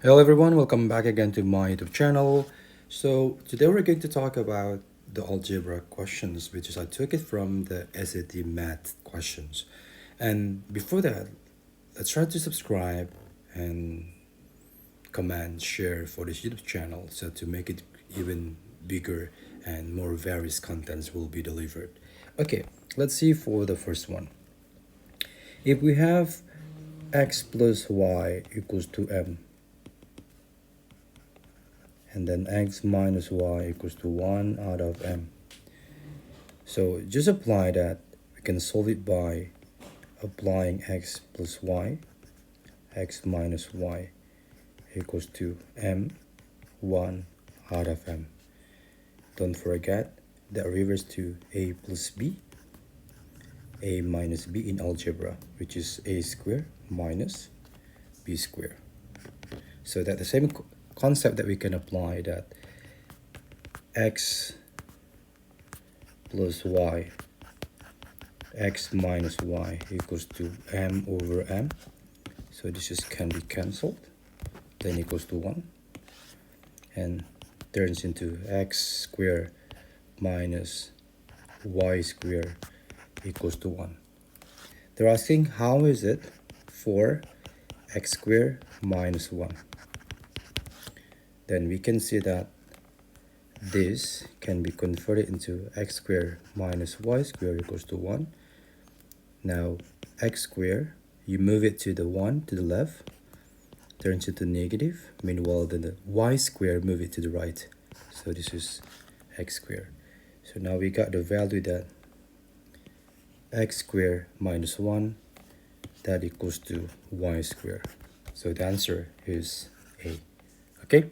Hello everyone, welcome back again to my YouTube channel. So today we're going to talk about the algebra questions, which is I took it from the SAT math questions. And before that, let's try to subscribe and comment, share for this YouTube channel so to make it even bigger and more various contents will be delivered. Okay, let's see for the first one. If we have x plus y equals to m, and then x minus y equals to 1 out of m. So just apply that. We can solve it by applying x plus y, x minus y equals to m, 1 out of m. Don't forget that reverse to a plus b, a minus b in algebra, which is a square minus b square. So that the same concept that we can apply, that x plus y, x minus y equals to m over m. So this is can be cancelled, then equals to 1, and turns into x squared minus y squared equals to 1. They're asking how is it for x squared minus 1. Then we can see that this can be converted into x squared minus y squared equals to 1. Now x squared, you move it to the 1 to the left, turns into negative. Meanwhile, then the y squared, move it to the right. So this is x squared. So now we got the value that x squared minus 1, that equals to y squared. So the answer is A. Okay.